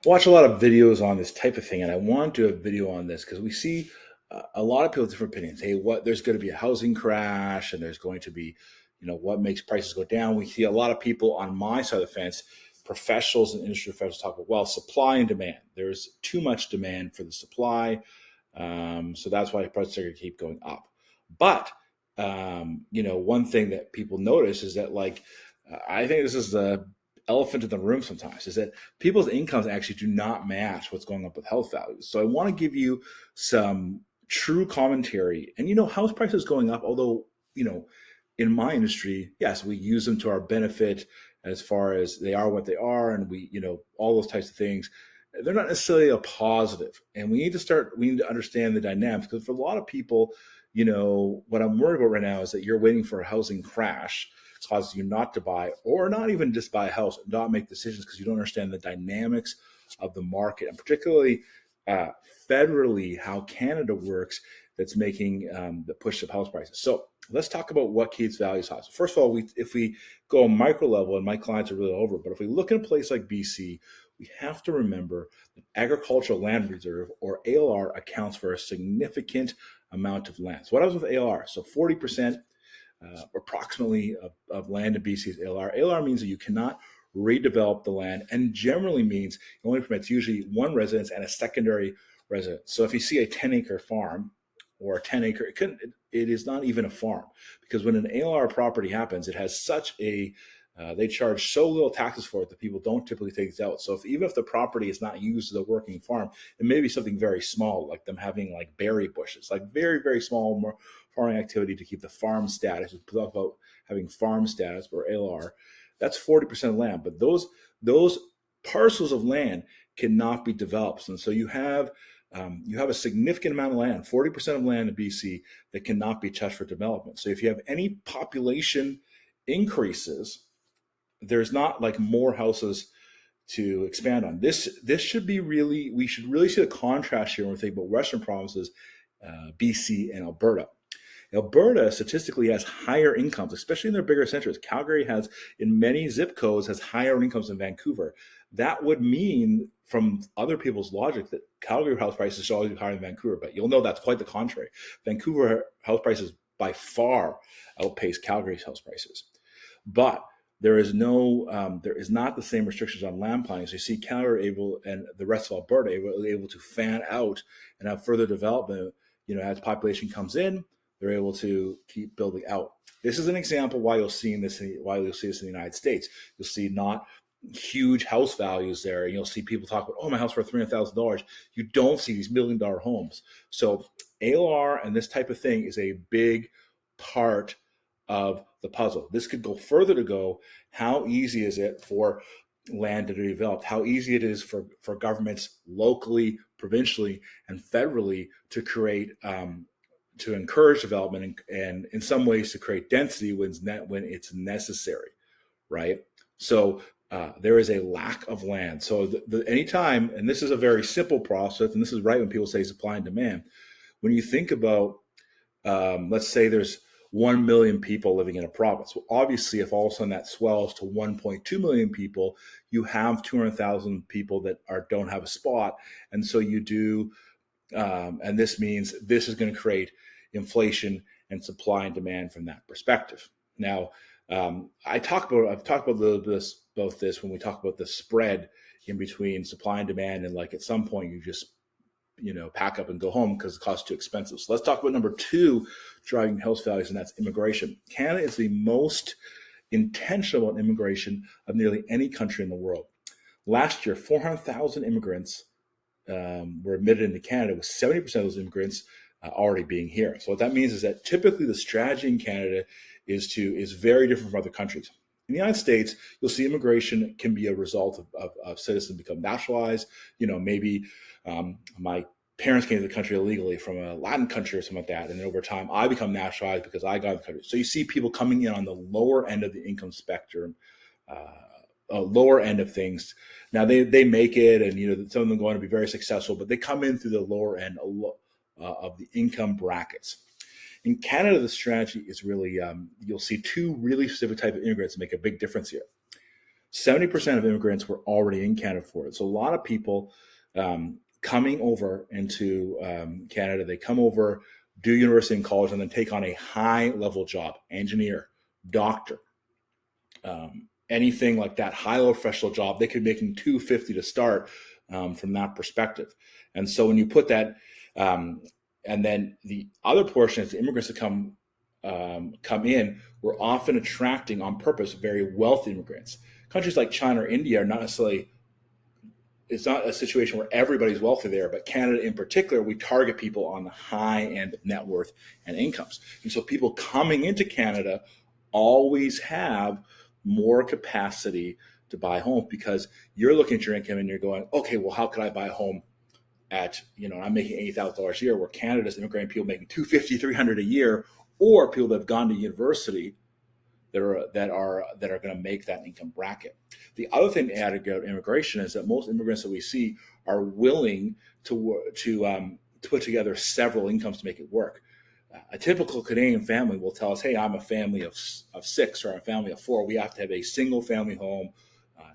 watch a lot of videos on this type of thing, and I want to do a video on this because we see a lot of people with different opinions. Hey, what there's going to be a housing crash, and there's going to be, what makes prices go down. We see a lot of people on my side of the fence, professionals and industry professionals talk about, well, supply and demand. There's too much demand for the supply, so that's why prices are going to keep going up. But one thing that people notice is that, like, I think this is the elephant in the room sometimes, is that people's incomes actually do not match what's going on with health values. So I want to give you some true commentary. And house prices going up, although, in my industry, yes, we use them to our benefit as far as they are what they are, and we, all those types of things. They're not necessarily a positive. And we need to understand the dynamics, because for a lot of people, what I'm worried about right now is that you're waiting for a housing crash causes you not to buy, or not even just buy a house, not make decisions, because you don't understand the dynamics of the market, and particularly uh, federally how Canada works, that's making the push of house prices. So let's talk about what keeps values high. So first of all, if we go micro level, and my clients are really over, but if we look at a place like BC, we have to remember that agricultural land reserve, or ALR, accounts for a significant amount of land. So what happens with ALR? So 40% approximately of land in BC is ALR. ALR means that you cannot redevelop the land, and generally means it only permits usually one residence and a secondary residence. So if you see a 10-acre farm, or a 10-acre, it is not even a farm, because when an ALR property happens, it has such a they charge so little taxes for it that people don't typically take it out. So even if the property is not used as a working farm, it may be something very small, like them having like berry bushes, like very, very small, more farming activity to keep the farm status. We talk about having farm status, or ALR. That's 40% of land, but those parcels of land cannot be developed, and so you have a significant amount of land, 40% of land in BC, that cannot be touched for development. So if you have any population increases, there's not like more houses to expand on. This should be really, we should really see the contrast here when we think about Western provinces, BC and Alberta. Alberta statistically has higher incomes, especially in their bigger centers. Calgary has, in many zip codes, has higher incomes than Vancouver. That would mean, from other people's logic, that Calgary house prices should always be higher than Vancouver. But you'll know that's quite the contrary. Vancouver house prices by far outpace Calgary's house prices. But there is not the same restrictions on land planning. So you see Calgary able, and the rest of Alberta able to fan out and have further development. As population comes in, they're able to keep building out. This is an example why why you'll see this in the United States. You'll see not huge house values there. And you'll see people talk about, oh, my house for $300,000. You don't see these $1 million homes. So ALR and this type of thing is a big part of the puzzle. This could go further to go. How easy is it for land to be developed? How easy it is for governments locally, provincially, and federally to create to encourage development, and in some ways to create density when it's necessary, right? So there is a lack of land. So anytime, and this is a very simple process, and this is right when people say supply and demand. When you think about, let's say there's 1 million people living in a province. Well, obviously, if all of a sudden that swells to 1.2 million people, you have 200,000 people that don't have a spot, and so you do, and this means this is going to create inflation and supply and demand from that perspective. Now, I've talked about a little bit about this when we talk about the spread in between supply and demand, and like at some point you just pack up and go home because it costs too expensive. So let's talk about number two driving house values, and that's immigration. Canada is the most intentional in immigration of nearly any country in the world. Last year, 400,000 immigrants were admitted into Canada, with 70% of those immigrants already being here. So what that means is that typically the strategy in Canada is very different from other countries. In the United States, you'll see immigration can be a result of citizens become naturalized. Maybe my parents came to the country illegally from a Latin country or something like that, and then over time I become naturalized because I got in the country. So you see people coming in on the lower end of the income spectrum, lower end of things. Now they make it, and some of them going to be very successful, but they come in through the lower end of the income brackets. In Canada, the strategy is really, you'll see two really specific type of immigrants make a big difference here. 70% of immigrants were already in Canada for it. So a lot of people coming over into Canada, they come over, do university and college, and then take on a high level job, engineer, doctor, anything like that, high level professional job. They could be making $250 to start from that perspective. And so when you put that, and then the other portion is the immigrants that come in, we're often attracting on purpose very wealthy immigrants. Countries like China or India are not necessarily, it's not a situation where everybody's wealthy there, but Canada in particular, we target people on the high end of net worth and incomes. And so people coming into Canada always have more capacity to buy homes because you're looking at your income and you're going, okay, well, how could I buy a home at, I'm making $80,000 a year, where Canada's immigrating people making $250, $300 a year, or people that have gone to university that are going to make that income bracket. The other thing to add about immigration is that most immigrants that we see are willing to put together several incomes to make it work. A typical Canadian family will tell us, hey, I'm a family of 6 or I'm a family of 4. We have to have a single family home,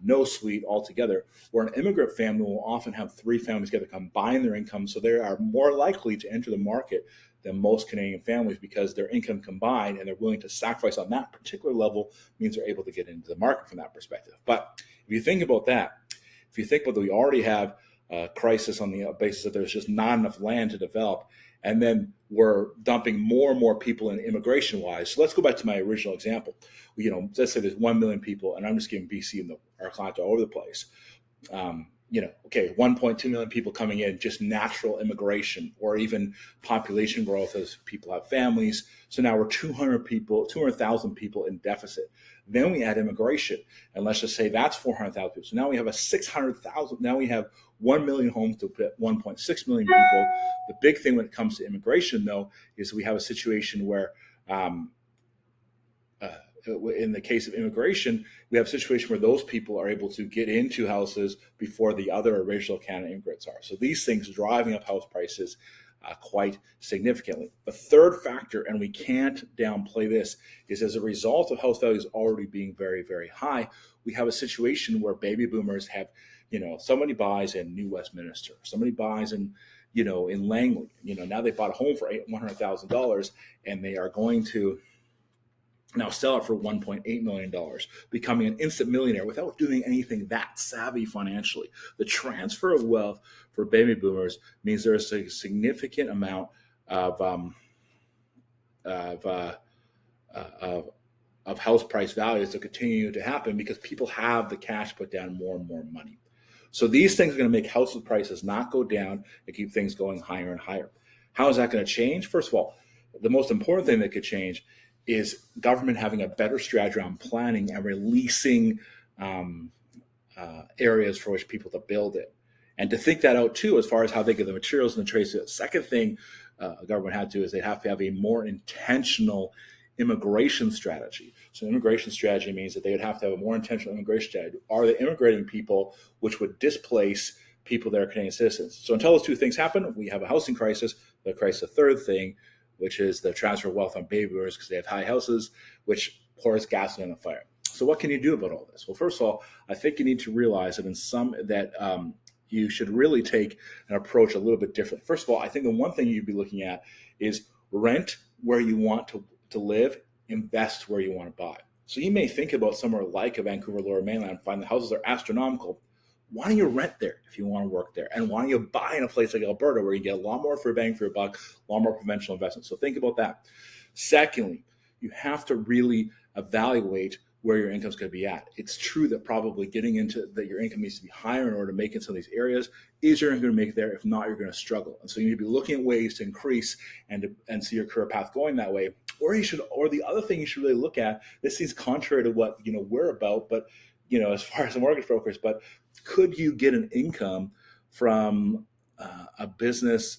no suite altogether, where an immigrant family will often have 3 families together combine their income, so they are more likely to enter the market than most Canadian families because their income combined and they're willing to sacrifice on that particular level means they're able to get into the market from that perspective. But if you think about that, if you think about that we already have a crisis on the basis that there's just not enough land to develop, and then we're dumping more and more people in immigration-wise. So let's go back to my original example. Let's say there's 1 million people, and I'm just giving BC and our clients all over the place. 1.2 million people coming in, just natural immigration or even population growth as people have families. So now we're 200,000 people in deficit. Then we add immigration, and let's just say that's 400,000 people. So now we have a 600,000. Now we have 1 million homes to put 1.6 million people. The big thing when it comes to immigration, though, is we have a situation where in the case of immigration, we have a situation where those people are able to get into houses before the other original Canada immigrants are. So these things are driving up house prices quite significantly. The third factor, and we can't downplay this, is as a result of house values already being very, very high, we have a situation where baby boomers have, somebody buys in New Westminster, somebody buys in Langley. Now they bought a home for $100,000 and they are going to now sell it for $1.8 million, becoming an instant millionaire without doing anything that savvy financially. The transfer of wealth for baby boomers means there's a significant amount of house price values that continue to happen because people have the cash to put down more and more money. So these things are going to make house prices not go down and keep things going higher and higher. How is that going to change? First of all, the most important thing that could change is government having a better strategy around planning and releasing areas for which people to build it. And to think that out too, as far as how they get the materials and the trades. The second thing the government had to do is they have to have a more intentional immigration strategy. So immigration strategy means that they would have to have a more intentional immigration strategy. Are they immigrating people which would displace people that are Canadian citizens? So until those two things happen, we have a housing crisis. The crisis, the third thing, which is the transfer of wealth on baby boomers because they have high houses, which pours gasoline on the fire. So what can you do about all this? Well, first of all, I think you need to realize that you should really take an approach a little bit different. First of all, I think the one thing you'd be looking at is rent where you want to live, invest where you want to buy. So you may think about somewhere like a Vancouver Lower Mainland, find the houses are astronomical. Why don't you rent there if you want to work there? And why don't you buy in a place like Alberta where you get a lot more for a bang for your buck, a lot more conventional investment? So think about that. Secondly, you have to really evaluate where your income's going to be at. It's true that probably getting into that your income needs to be higher in order to make it in some of these areas. Is you're going to make it there? If not, you're going to struggle. And so you need to be looking at ways to increase and see your career path going that way. Or the other thing you should really look at, this seems contrary to what we're about, but as far as the mortgage brokers, but could you get an income from a business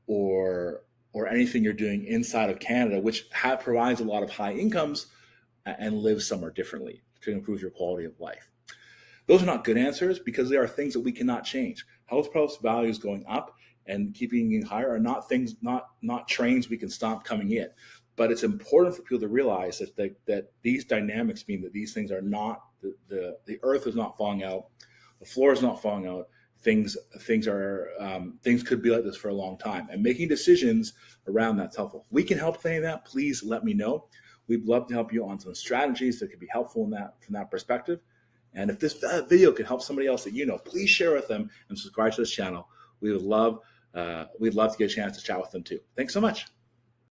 or anything you're doing inside of Canada, which provides a lot of high incomes and live somewhere differently to improve your quality of life? Those are not good answers because they are things that we cannot change. House price values going up and keeping it higher are not things, not trains we can stop coming in. But it's important for people to realize that these dynamics mean that these things are not the earth is not falling out, the floor is not falling out. Things could be like this for a long time, and making decisions around that's helpful. We can help with any of that. Please let me know. We'd love to help you on some strategies that could be helpful in that from that perspective. And if this video can help somebody else that you know, please share with them and subscribe to this channel. We'd love to get a chance to chat with them too. Thanks so much.